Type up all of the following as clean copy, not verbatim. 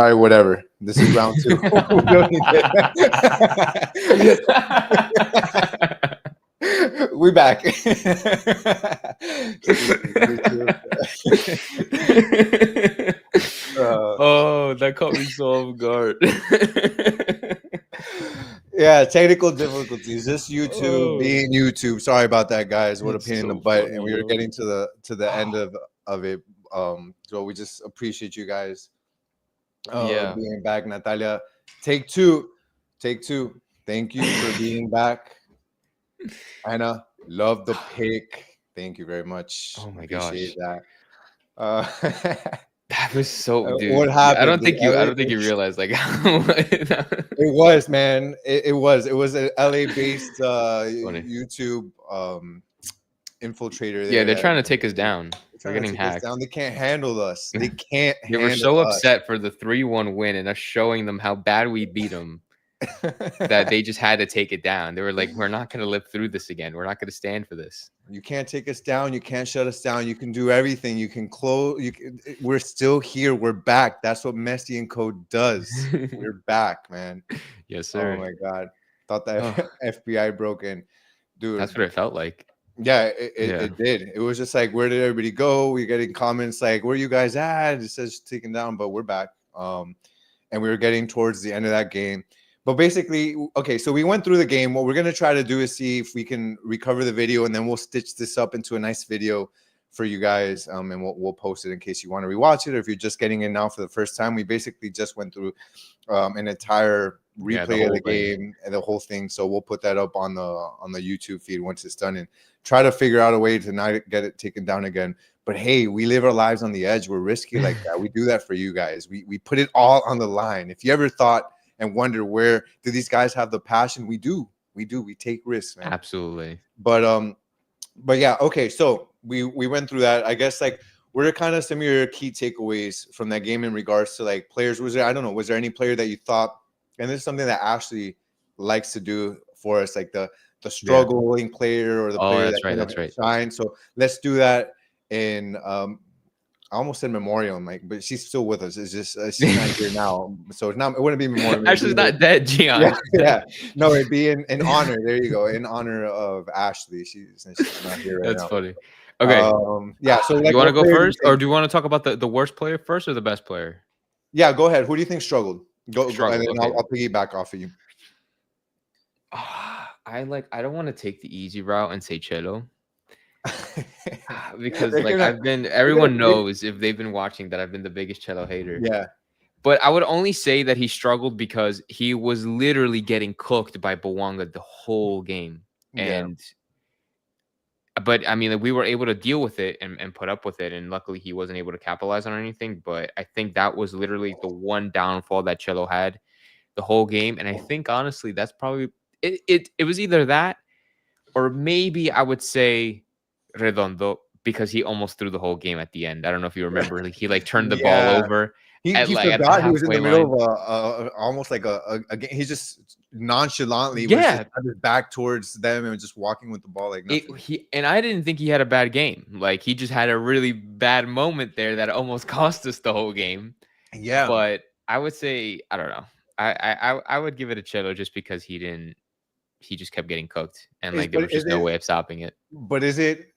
right, whatever. This is round 2. We don't need it. We back. Oh, that caught me so off guard. Yeah, technical difficulties. Just YouTube being YouTube. Sorry about that, guys. What a pain in the butt. funny, And we were yo. getting to the end of it. So we just appreciate you guys Yeah. being back. Natalia, take two. Thank you for being back. Anna, love the pick. Thank you very much. Oh my Appreciate gosh. that. That was so, dude. What happened? I don't think you realized like It was, man. It was an LA based funny. YouTube infiltrator. Yeah, There they're trying to take us down. They're trying to getting take us hacked. down. They can't handle us. They can't. They were handle so us. upset for the 3-1 win and us showing them how bad we beat them that they just had to take it down. They were like, "We're not going to live through this again. We're not going to stand for this." You can't take us down. You can't shut us down. You can do everything. You can close. We're still here. We're back. That's what Messi and Co does. We're back, man. Yes, sir. Oh my God. Thought that FBI broke in. Dude. That's what it felt like. Yeah, it did. It was just like, where did everybody go? We're getting comments like, where you guys at? It says taken down, but we're back. And we were getting towards the end of that game. But basically, okay, so we went through the game. What we're going to try to do is see if we can recover the video, and then we'll stitch this up into a nice video for you guys, and we'll post it in case you want to rewatch it, or if you're just getting in now for the first time. We basically just went through an entire replay of the game and the whole thing, so we'll put that up on the YouTube feed once it's done, and try to figure out a way to not get it taken down again. But hey, we live our lives on the edge. We're risky like that. We do that for you guys. We put it all on the line. If you ever thought and wonder where do these guys have the passion, we do. We take risks, man. Absolutely. But yeah, okay. So we went through that. I guess like what are kind of some of your key takeaways from that game in regards to like players? Was there any player that you thought, and this is something that Ashley likes to do for us, like the struggling player or the player that's right. shine. So let's do that in I almost said memorial, Mike, but she's still with us. It's just she's not here now, so it wouldn't be memorial. Ashley's not dead, Gian. Yeah. No, it'd be in honor. There you go, in honor of Ashley. She's not here right now. That's funny. Okay. Yeah. So like, you want to go first, or do you want to talk about the worst player first or the best player? Yeah, go ahead. Who do you think struggled? Go, and then Okay. I'll piggyback off of you. I don't want to take the easy route and say Cello. Because like everyone knows, if they've been watching, that I've been the biggest Cello hater. Yeah. But I would only say that he struggled because he was literally getting cooked by Bouanga the whole game. But I mean, like, we were able to deal with it and put up with it, and luckily he wasn't able to capitalize on anything. But I think that was literally the one downfall that Cello had the whole game. And I think honestly that's probably it was either that, or maybe I would say Redondo, because he almost threw the whole game at the end. I don't know if you remember. Like, he turned the ball over. He forgot he was in the middle of almost like a game. He just nonchalantly was just had his back towards them and was just walking with the ball like nothing. And I didn't think he had a bad game. Like, he just had a really bad moment there that almost cost us the whole game. Yeah. But I would say, I don't know. I would give it a Cello just because he just kept getting cooked, and like there was just no way of stopping it. But is it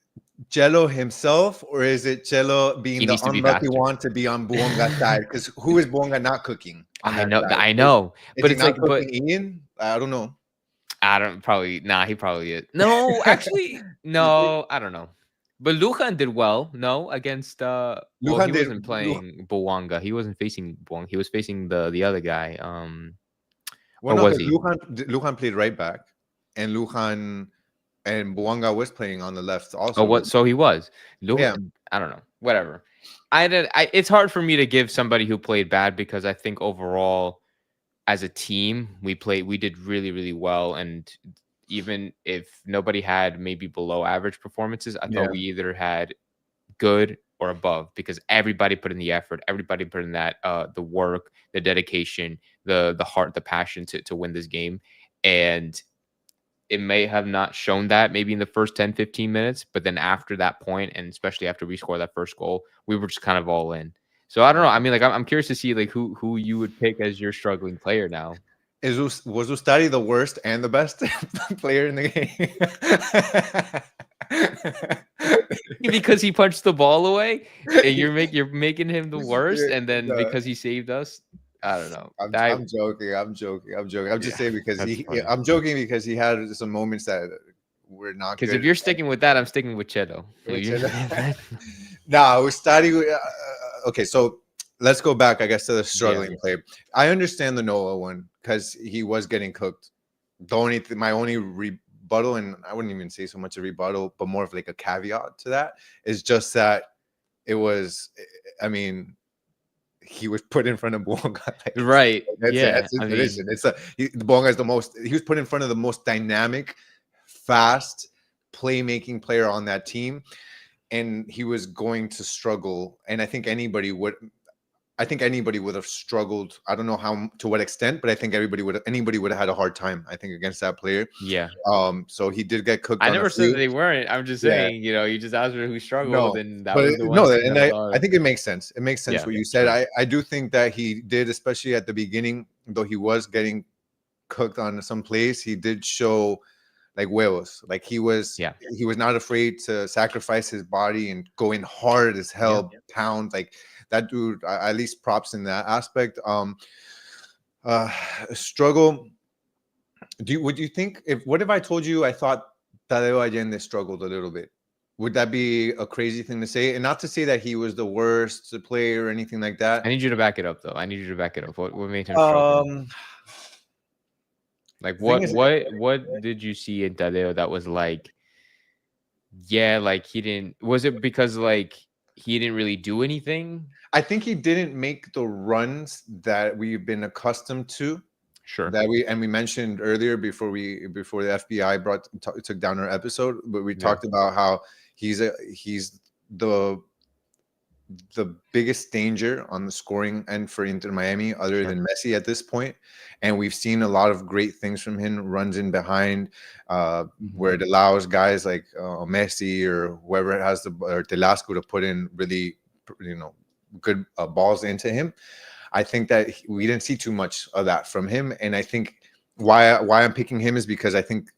Cello himself, or is it Cello being the unlucky one to be on Bouanga's side? Because who is Bouanga not cooking? I know, but it's like, Ian, I don't know. He probably is. No, actually, no, I don't know. But Lujan did well. No, against he wasn't playing Bouanga. He wasn't facing Bouanga. He was facing the other guy. Lujan played right back, and Lujan and Bouanga was playing on the left also. Oh, what? So he was. Lujan, I don't know. Whatever. It's hard for me to give somebody who played bad, because I think overall, as a team, we did really, really well. And even if nobody had maybe below average performances, I thought we either had good or above, because everybody put in the effort, everybody put in that the work, the dedication, the heart, the passion to win this game. And it may have not shown that maybe in the first 10-15 minutes, but then after that point, and especially after we scored that first goal, we were just kind of all in. So I don't know. I mean, like I'm curious to see like who you would pick as your struggling player now. Was Ustari the worst and the best player in the game? Because he punched the ball away, and you're making him the worst, and then No, because he saved us, I don't know. I'm joking. I'm just Yeah, saying because that's funny. I'm joking because he had some moments that were not Because good. if you're sticking with that, I'm sticking with Cheto. No, Ustari. Okay, so let's go back, I guess, to the Yeah. struggling player. I understand the Noah one because he was getting cooked. My only rebuttal, and I wouldn't even say so much a rebuttal, but more of like a caveat to that, is just that it was. I mean, he was put in front of Bonga. Like, Right. that's it. Yeah. That's his I position. mean, Bonga is the most. He was put in front of the most dynamic, fast playmaking player on that team, and he was going to struggle. And I think anybody would. I think anybody would have struggled. I don't know how to what extent, but I think anybody would have had a hard time. I think against that player. yeah. So he did get cooked I on a never said that few. they weren't. I'm just Yeah, saying, you just asked me who struggled, no, and that but was the one no, sticking and out I hard. think it makes sense. It makes sense Yeah, what you said. sure. I do think that he did, especially at the beginning, though he was getting cooked on some plays. He did show like huevos. Like he was not afraid to sacrifice his body and go in hard as hell, pound like that dude. At least props in that aspect. Struggle. Would you think what if I told you I thought Tadeo Allende struggled a little bit? Would that be a crazy thing to say? And not to say that he was the worst player or anything like that. I need you to back it up, though. I need you to back it up. What made him struggle? Like Thing what is, what did you see in Tadeo that was like, yeah, like he didn't, was it because like he didn't really do anything? I think he didn't make the runs that we've been accustomed to. Sure. That we mentioned earlier before the FBI took down our episode, but we talked about how he's the biggest danger on the scoring end for Inter Miami, other than Messi at this point. And we've seen a lot of great things from him, runs in behind, where it allows guys like Messi or whoever has or Telasco to put in really, good balls into him. I think that we didn't see too much of that from him. And I think why I'm picking him is because I think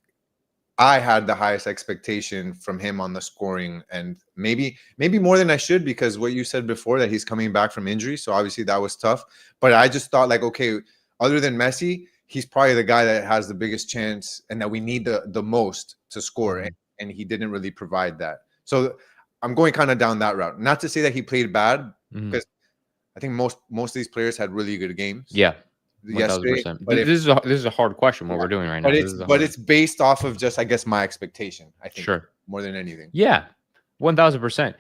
I had the highest expectation from him on the scoring, and maybe more than I should, because what you said before, that he's coming back from injury. So obviously that was tough. But I just thought like, okay, other than Messi, he's probably the guy that has the biggest chance and that we need the most to score. And he didn't really provide that. So I'm going kind of down that route. Not to say that he played bad, because I think most of these players had really good games. Yeah. Yesterday, 1000%. This is a hard question what we're doing right now. But it's based off of just, I guess, my expectation. I think more than anything. Yeah, 1000%.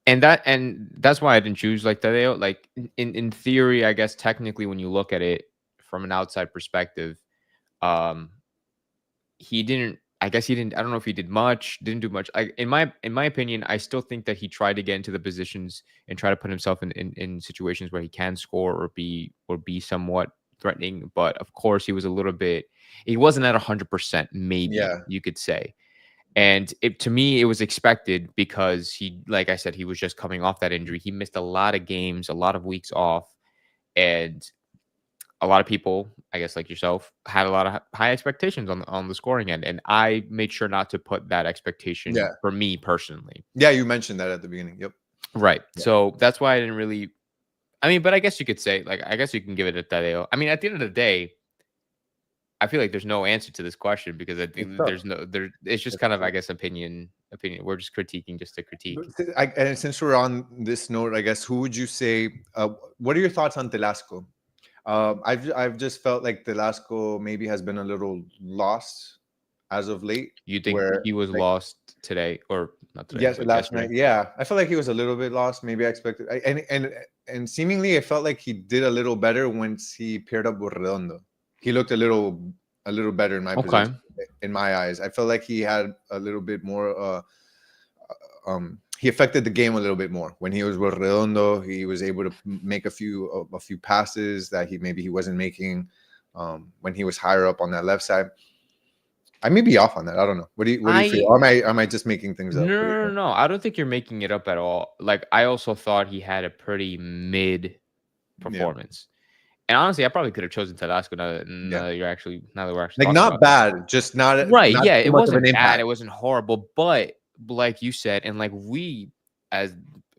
And that's why I didn't choose like Tadeo. Like in theory, I guess technically when you look at it from an outside perspective, he didn't. I guess he didn't. I don't know if he didn't do much. In my opinion, I still think that he tried to get into the positions and try to put himself in situations where he can score or be somewhat threatening. But of course, he wasn't at 100%. Maybe you could say. And to me, it was expected because like I said, he was just coming off that injury. He missed a lot of games, a lot of weeks off, and a lot of people, I guess, like yourself, had a lot of high expectations on the scoring end, and I made sure not to put that expectation for me personally. Yeah, you mentioned that at the beginning. Yep. Right. Yeah. So that's why I didn't really. I mean, but I guess you could say, like, I guess you can give it a Tadeo. I mean, at the end of the day, I feel like there's no answer to this question because I think it's just kind of, I guess, opinion. We're just critiquing just to critique. And since we're on this note, I guess, who would you say? What are your thoughts on Telasco? I've just felt like Telasco maybe has been a little lost as of late. You think he was lost today, or not today? Yes, last night. Yeah, I felt like he was a little bit lost. Maybe I expected, and seemingly, I felt like he did a little better once he paired up with Redondo. He looked a little better in my position, in my eyes. I felt like he had a little bit more. He affected the game a little bit more when he was with Redondo. He was able to make a few passes that he wasn't making when he was higher up on that left side. I may be off on that. I don't know. What do you feel? Or am I just making things up? No. I don't think you're making it up at all. Like, I also thought he had a pretty mid Yeah, performance. And honestly, I probably could have chosen Tabasco now that, yeah. now that we're actually Like talking not about it. bad, just not Right. not Yeah. too It much of an wasn't bad. It impact. wasn't horrible. But like you said, and like we, as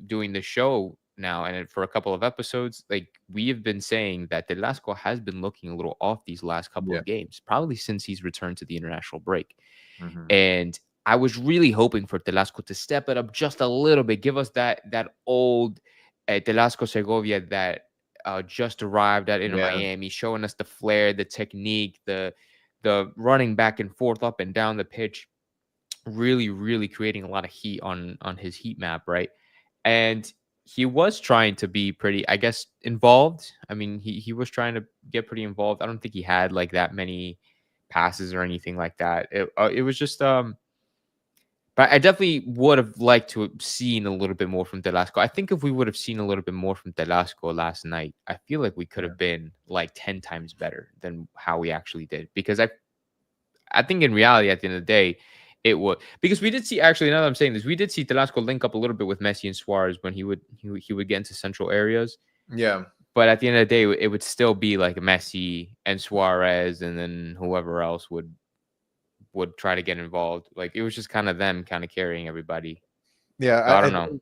doing the show now and for a couple of episodes, like we have been saying that Telasco has been looking a little off these last couple Yeah. of games, probably since he's returned to the international break. Mm-hmm. And I was really hoping for Telasco to step it up just a little bit, give us that old Telasco Segovia that just arrived at Inter Yeah. Miami, showing us the flair, the technique, the running back and forth, up and down the pitch, really, really creating a lot of heat on his heat map, right? And he was trying to be pretty, I guess, involved. I mean, he was trying to get pretty involved. I don't think he had like that many passes or anything like that. It was just but I definitely would have liked to have seen a little bit more from Telasco. I think if we would have seen a little bit more from Telasco last night, I feel like we could have been like 10 times better than how we actually did. Because I think in reality, at the end of the day, it would, because we did see, actually, now that I'm saying this, we did see Telasco link up a little bit with Messi and Suarez when he would get into central areas. Yeah. But at the end of the day, it would still be like Messi and Suarez, and then whoever else would try to get involved. Like, it was just kind of them kind of carrying everybody. Yeah. So I don't know.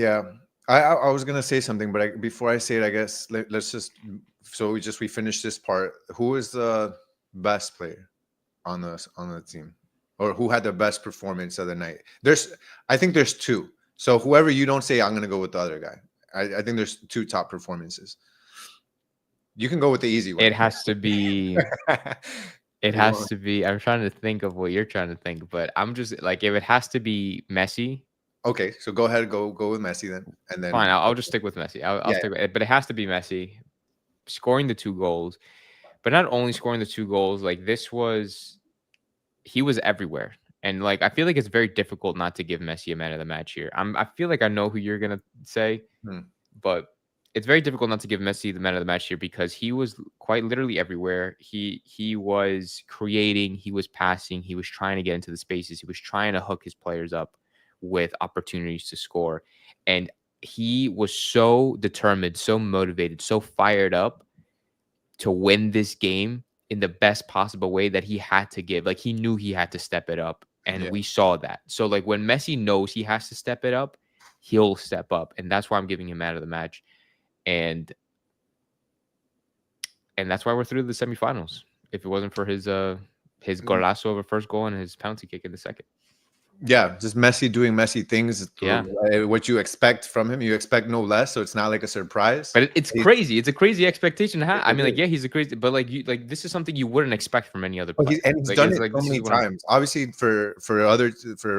Yeah. I was gonna say something, but before I say it, I guess let's just we finish this part. Who is the best player on the team, or who had the best performance of the night? I think there's two. So whoever you don't say, I'm gonna go with the other guy. I think there's two top performances. You can go with the easy one. It has to be. It has to be. I'm trying to think of what you're trying to think, but I'm just like, if it has to be Messi. Okay, so go ahead, go with Messi then, and then fine. I'll just stick with Messi. I'll stick with it, but it has to be Messi scoring the 2 goals. But not only scoring the 2 goals, like he was everywhere. And like, I feel like it's very difficult not to give Messi a man of the match here. I feel like I know who you're gonna say, but it's very difficult not to give Messi the man of the match here, because he was quite literally everywhere. He was creating, he was passing, he was trying to get into the spaces, he was trying to hook his players up with opportunities to score. And he was so determined, so motivated, so fired up to win this game in the best possible way that he had to give. Like, he knew he had to step it up, and we saw that. So like, when Messi knows he has to step it up, he'll step up, and that's why I'm giving him man of the match. And that's why we're through the semifinals. If it wasn't for his golazo of a first goal and his penalty kick in the second. Yeah, just Messi doing Messi things. Yeah, what you expect from him, you expect no less. So it's not like a surprise. But it's crazy. It's a crazy expectation to have. I mean, like, yeah, he's a crazy, but like, this is something you wouldn't expect from any other player. And he's done it so many times. Obviously, for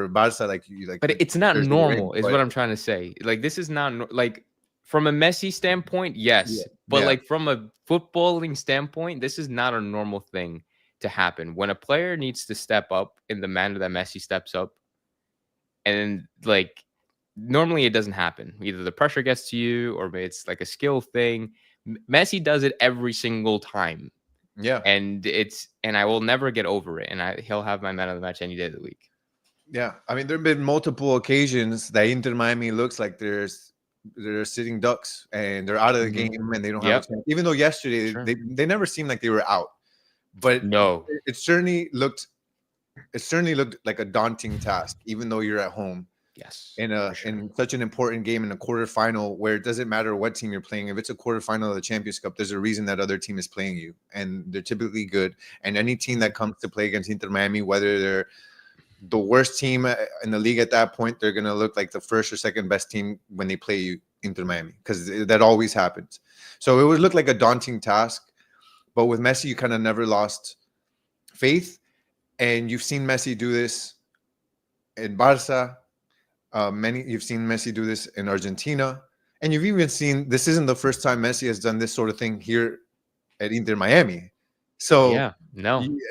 Barca, like. But it's not normal, is what I'm trying to say. Like, this is not like, from a Messi standpoint, yes, but like, from a footballing standpoint, this is not a normal thing to happen. When a player needs to step up in the manner that Messi steps up, and like, normally it doesn't happen. Either the pressure gets to you, or maybe it's like a skill thing. Messi does it every single time. Yeah. And I will never get over it. And he'll have my man of the match any day of the week. Yeah. I mean, there have been multiple occasions that Inter Miami looks like they're sitting ducks and they're out of the game and they don't have a chance. Even though yesterday they never seemed like they were out. But no, it certainly looked like a daunting task, even though you're at home. Yes. In such an important game, in a quarterfinal, where it doesn't matter what team you're playing. If it's a quarterfinal of the Champions Cup, there's a reason that other team is playing you, and they're typically good. And any team that comes to play against Inter Miami, whether they're the worst team in the league at that point, they're gonna look like the first or second best team when they play you, Inter Miami, because that always happens. So it would look like a daunting task, but with Messi, you kind of never lost faith, and you've seen Messi do this in Barca. You've seen Messi do this in Argentina, and you've even seen, this isn't the first time Messi has done this sort of thing here at Inter Miami. So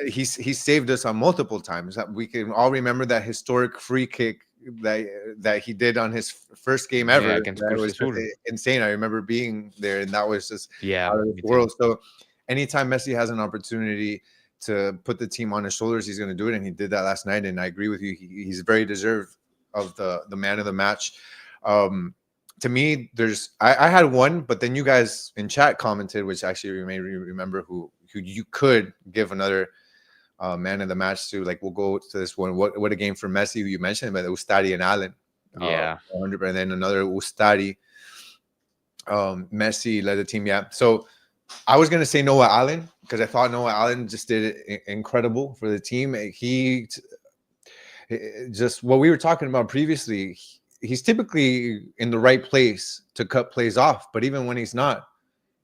he's saved us on multiple times. We can all remember that historic free kick that he did on his first game ever. That was insane. I remember being there, and that was just out of this world. So anytime Messi has an opportunity to put the team on his shoulders, he's going to do it, and he did that last night. And I agree with you; he's very deserved of the man of the match. To me, I had one, but then you guys in chat commented, which actually you may remember who you could give another man of the match to. Like, we'll go to this one. What a game for Messi, who you mentioned, but Ustadi and Allen. Yeah, 100%. And then another Ustadi. Messi led the team. Yeah. So I was gonna say Noah Allen because I thought Noah Allen just did it incredible for the team. He just what we were talking about previously. He's typically in the right place to cut plays off, but even when he's not,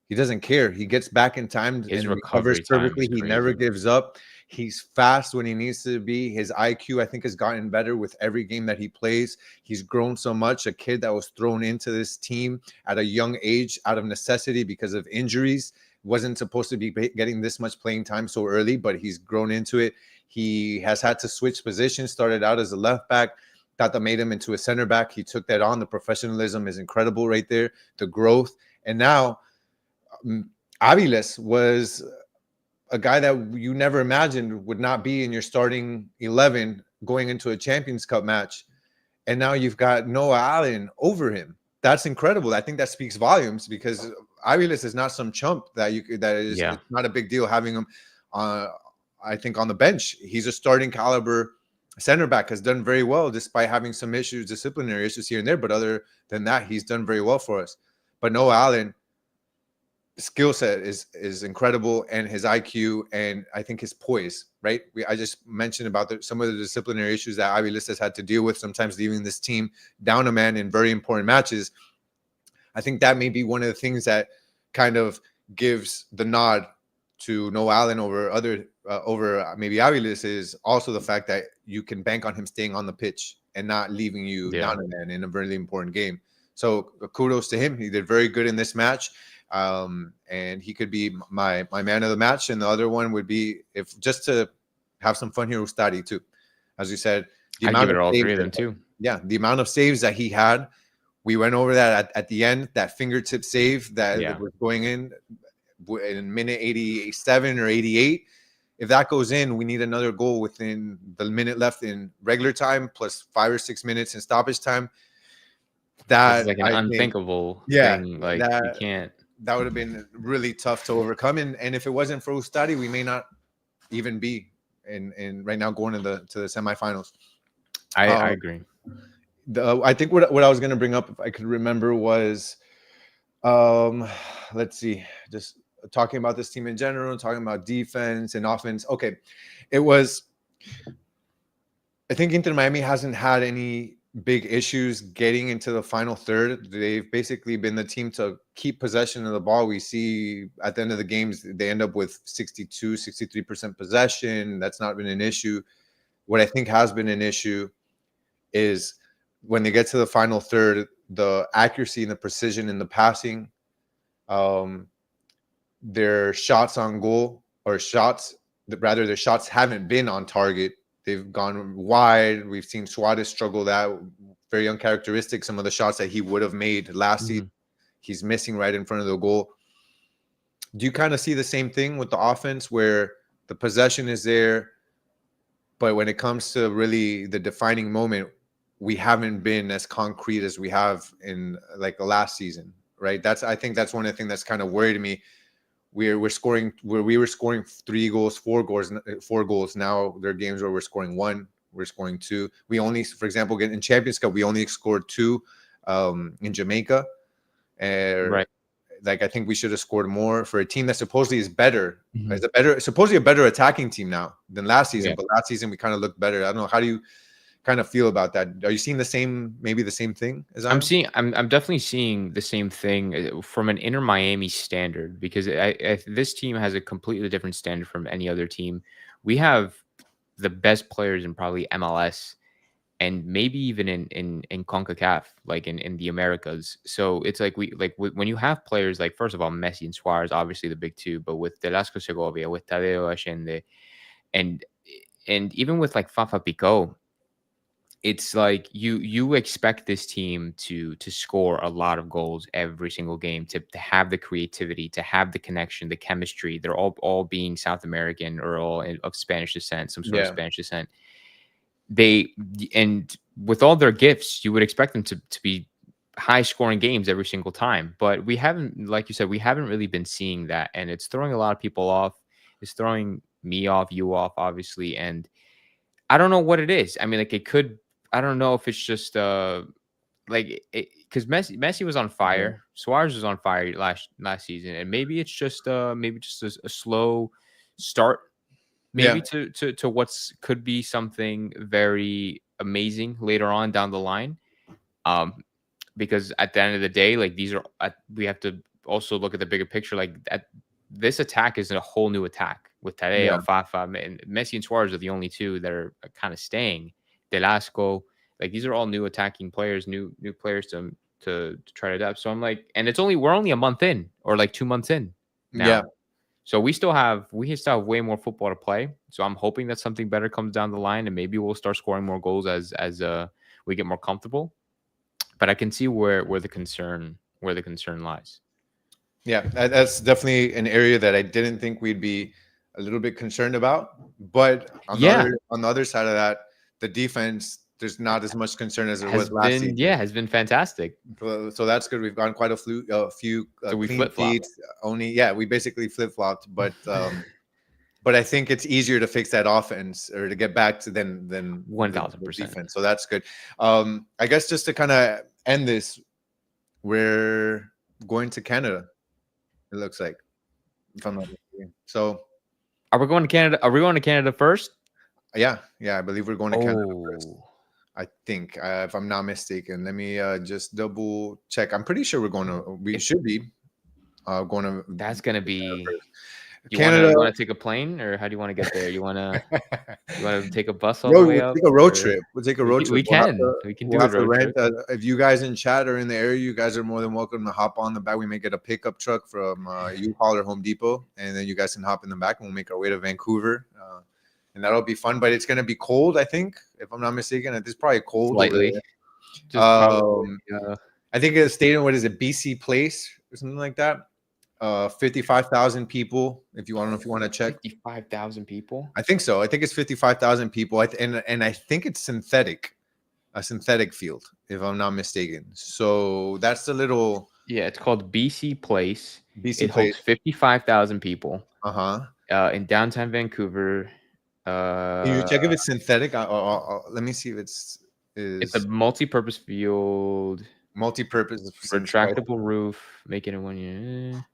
he doesn't care. He gets back in time and recovers perfectly. He never gives up. He's fast when he needs to be. His IQ, I think, has gotten better with every game that he plays. He's grown so much. A kid that was thrown into this team at a young age out of necessity because of injuries, wasn't supposed to be getting this much playing time so early, but he's grown into it. He has had to switch positions, started out as a left back. Tata made him into a center back. He took that on. The professionalism is incredible right there, the growth. And now Aviles was a guy that you never imagined would not be in your starting 11 going into a Champions Cup match. And now you've got Noah Allen over him. That's incredible. I think that speaks volumes because Aviles is not some chump it's not a big deal having him I think on the bench. He's a starting caliber center back, has done very well despite having some issues, disciplinary issues here and there. But other than that, he's done very well for us. But Noah Allen, skill set is incredible, and his IQ, and I think his poise, right? I just mentioned about some of the disciplinary issues that Aviles has had to deal with, sometimes leaving this team down a man in very important matches. I think that may be one of the things that kind of gives the nod to Noah Allen over maybe Aviles, is also the fact that you can bank on him staying on the pitch and not leaving you down a man in a very important game. So kudos to him. He did very good in this match. And he could be my man of the match. And the other one would be, if just to have some fun here, Ustadi too. As you said, I give it all three of them too. Yeah, the amount of saves that he had. We went over that at the end, that fingertip save that was going in minute 87 or 88. If that goes in, we need another goal within the minute left in regular time, plus 5 or 6 minutes in stoppage time. That's like an unthinkable thing. Like, you can't. That would have been really tough to overcome. And if it wasn't for Ustadi, we may not even be in right now going to the semifinals. I agree. I think what I was going to bring up, if I could remember, was let's see, just talking about this team in general, talking about defense and offense. Okay, it was, I think Inter Miami hasn't had any big issues getting into the final third. They've basically been the team to keep possession of the ball. We see at the end of the games, they end up with 62, 63% possession. That's not been an issue. What I think has been an issue is when they get to the final third, the accuracy and the precision in the passing, their shots on goal, or their shots haven't been on target. They've gone wide. We've seen Suarez struggle that. Very uncharacteristic. Some of the shots that he would have made last season, he's missing right in front of the goal. Do you kind of see the same thing with the offense, where the possession is there, but when it comes to really the defining moment, we haven't been as concrete as we have in like the last season, right? I think that's one of the things that's kind of worried me. We're scoring where we were scoring 3 goals, 4 goals. Now there are games where we're scoring 1, we're scoring 2. We only, for example, in Champions Cup, we only scored 2 in Jamaica. Right. Like, I think we should have scored more for a team that supposedly is better. Supposedly a better attacking team now than last season. But last season we kind of looked better. I don't know. How do you kind of feel about that? Are you seeing the same thing as I'm definitely seeing the same thing from an Inter Miami standard, because this team has a completely different standard from any other team. We have the best players in probably MLS, and maybe even in CONCACAF, like in the Americas. So it's like when you have players like, first of all, Messi and Suarez, obviously the big two, but with Velasco Segovia, with Tadeo Allende, and even with like Fafa Picault, it's like you expect this team to score a lot of goals every single game, to have the creativity, to have the connection, the chemistry. They're all being South American or all of Spanish descent, some sort of Spanish descent. And with all their gifts, you would expect them to be high scoring games every single time. But we haven't, like you said, we haven't really been seeing that. And it's throwing a lot of people off. It's throwing me off, you off, obviously. And I don't know what it is. I mean, like, it could, I don't know if it's just like, because Messi was on fire. Suarez was on fire last season. And maybe it's just a slow start, maybe to what's could be something very amazing later on down the line. Because at the end of the day, like, we have to also look at the bigger picture. Like, this attack is a whole new attack with Tadeo, Fafa, and Messi and Suarez are the only two that are kind of staying. Delasco, like, these are all new attacking players, new players to try to adapt. So I'm like, and we're only a month in, or like 2 months in now. Yeah. So we still have way more football to play. So I'm hoping that something better comes down the line, and maybe we'll start scoring more goals as we get more comfortable. But I can see where the concern lies. Yeah, that's definitely an area that I didn't think we'd be a little bit concerned about. But on the other side of that, the defense, there's not as much concern as there was last season. Yeah, has been fantastic. So that's good. We've gotten quite a few so we clean feeds. We basically flip-flopped. But but I think it's easier to fix that offense or to get back to than 1,000% defense. So that's good. I guess just to kind of end this, we're going to Canada. It looks like, if I'm not mistaken. So, are we going to Canada? Are we going to Canada first? Yeah, I believe we're going to Canada first. I think, if I'm not mistaken. Let me just double check. I'm pretty sure we should be going to. That's going to be. Canada. You want to take a plane, or how do you want to get there? You want to take a bus all the way up? We'll take a road trip. We'll take a road trip. We can do a road trip. If you guys in chat are in the area, you guys are more than welcome to hop on the back. We may get a pickup truck from U-Haul or Home Depot, and then you guys can hop in the back, and we'll make our way to Vancouver. And that'll be fun, but it's going to be cold, I think, if I'm not mistaken. It's probably cold. Slightly. I think it's stadium, what is it, BC Place or something like that? 55,000 people. If you want to check, 55,000 people. I think so. I think it's 55,000 people. And I think it's a synthetic field, if I'm not mistaken. So that's a little. Yeah, it's called BC Place. It holds 55,000 people. In downtown Vancouver. Can you check if it's synthetic? Let me see if it's. It's a multi-purpose field. Multi-purpose. Retractable roof. Making it 1 year.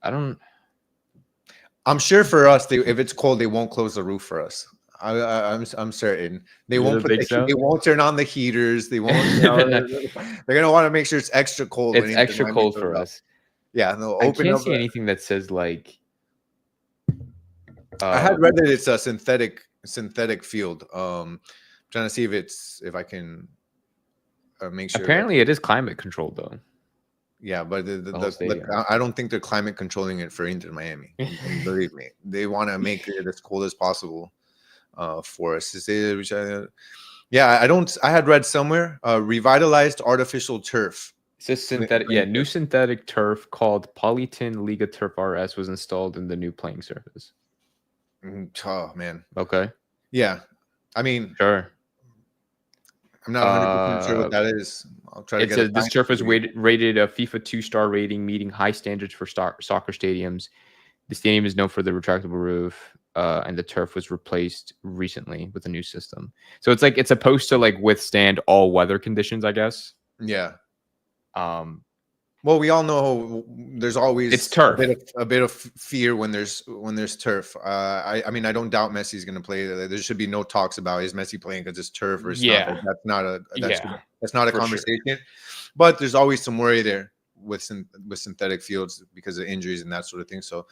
I'm sure for us, if it's cold, they won't close the roof for us. I'm certain they won't they won't turn on the heaters. They won't. They're gonna want to make sure it's extra cold. It's extra cold for us. Yeah, no. I can't see anything that says like. I had read that it's a synthetic field. Trying to see if I can make sure. Apparently, it is climate controlled though. Yeah, but I don't think they're climate controlling it for Inter Miami. Believe me, they want to make it as cold as possible for us. I had read somewhere revitalized artificial turf. It says synthetic. Yeah, new synthetic turf called Polytin Liga Turf RS was installed in the new playing surface. Oh man. Okay. Yeah, I mean, sure. I'm not 100% sure what that is. I'll try to get it. This turf is rated a FIFA 2-star rating, meeting high standards for soccer stadiums. The stadium is known for the retractable roof, and the turf was replaced recently with a new system. So it's supposed to like withstand all weather conditions, I guess. Yeah. Well, we all know there's always turf. A bit of fear when there's turf. I mean, I don't doubt Messi's going to play. There should be no talks about is Messi playing because it's turf or not. That's not a conversation. Sure. But there's always some worry there with synthetic fields because of injuries and that sort of thing. So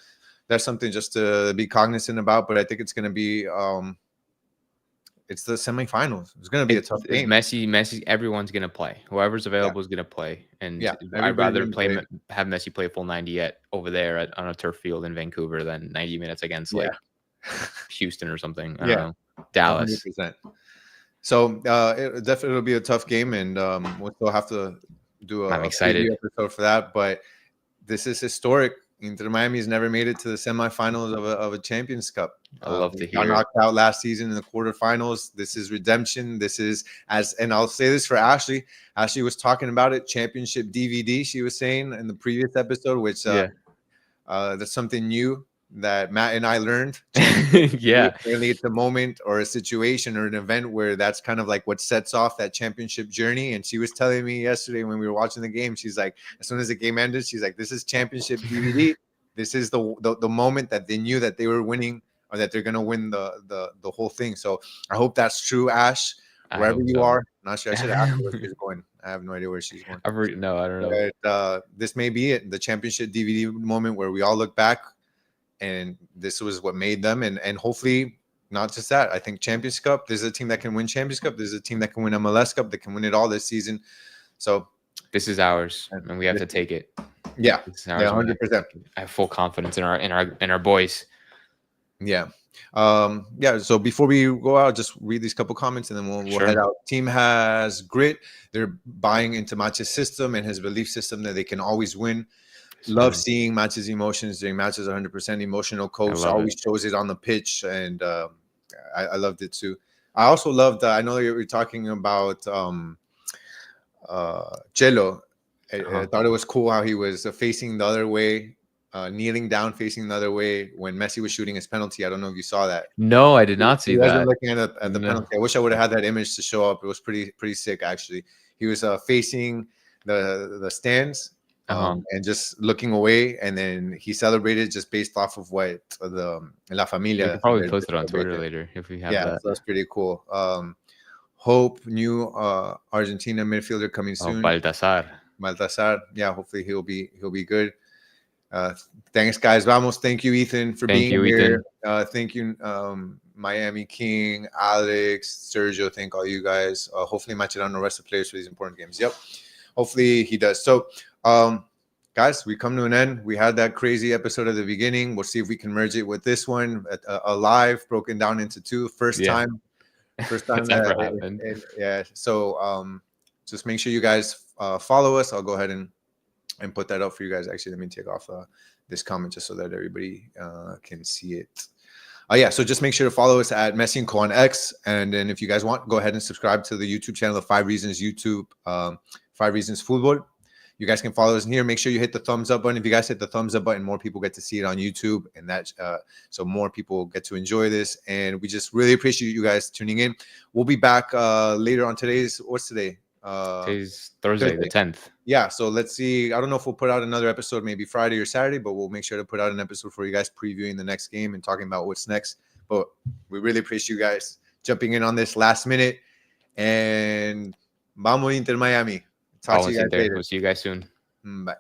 that's something just to be cognizant about. But I think it's going to be it's the semifinals. It's going to be a tough game. Messi, everyone's going to play. Whoever's available is going to play. And I'd rather have Messi play a full 90 over there on a turf field in Vancouver than 90 minutes against like Houston or something. I don't know. Dallas. 100%. So it definitely will be a tough game, and we'll still have to do I'm a excited. preview episode for that. But this is historic. Inter Miami's never made it to the semifinals of a Champions Cup. I love to We got hear it. knocked out last season in the quarterfinals. This is redemption. This is and I'll say this for Ashley. Ashley was talking about it. Championship DVD. She was saying in the previous episode, which that's something new that Matt and I learned. Yeah. Apparently, it's a moment or a situation or an event where that's kind of like what sets off that championship journey. And she was telling me yesterday when we were watching the game, she's like, as soon as the game ended, she's like, this is championship DVD. This is the moment that they knew that they were winning or that they're gonna win the whole thing. So I hope that's true, Ash. Wherever you are, I'm not sure. I should ask her where she's going. I have no idea where she's going. No, I don't know. But, this may be it, the championship DVD moment where we all look back, and this was what made them. And hopefully, not just that. I think Champions Cup. There's a team that can win Champions Cup. There's a team that can win MLS Cup. That can win it all this season. So this is ours, and we have to take it. Yeah, yeah, 100%. I have full confidence in our boys. Yeah. Yeah, so before we go out, just read these couple comments and then we'll head out. Team has grit. They're buying into Match's system and his belief system that they can always win. Love seeing Match's emotions during matches. 100% emotional coach, always shows it on the pitch, and I loved it too. I also loved I know you were talking about Cello. I thought it was cool how he was facing the other way, kneeling down, facing the other way when Messi was shooting his penalty. I don't know if you saw that. No, I did not see that. He wasn't looking at the penalty. I wish I would have had that image to show up. It was pretty sick, actually. He was facing the stands and just looking away, and then he celebrated just based off of what the La Familia. We could probably post it on Twitter later if we have that. Yeah, so that's pretty cool. Hope new Argentina midfielder coming soon. Baltasar. Yeah, hopefully he'll be good. Thanks, guys. Vamos. Thank you, Ethan, for being here. Thank you, Miami King, Alex, Sergio. Thank all you guys. Hopefully, Machirano rest the players for these important games. Yep. Hopefully he does. So, guys, we come to an end. We had that crazy episode at the beginning. We'll see if we can merge it with this one, a live broken down into two. First time that ever happened. Yeah. So, just make sure you guys follow us. I'll go ahead and put that up for you guys. Actually, let me take off this comment just so that everybody can see it. Yeah, so just make sure to follow us at Messi and Co on X. And then if you guys want, go ahead and subscribe to the YouTube channel of 5 Reasons YouTube, 5 Reasons Football. You guys can follow us in here. Make sure you hit the thumbs up button. If you guys hit the thumbs up button, more people get to see it on YouTube, and that so more people get to enjoy this. And we just really appreciate you guys tuning in. We'll be back later on what's today? Today's Thursday, the 10th. Yeah, so let's see. I don't know if we'll put out another episode maybe Friday or Saturday, but we'll make sure to put out an episode for you guys previewing the next game and talking about what's next. But we really appreciate you guys jumping in on this last minute. And vamos Inter Miami. Talk to you guys later. We'll see you guys soon. Bye.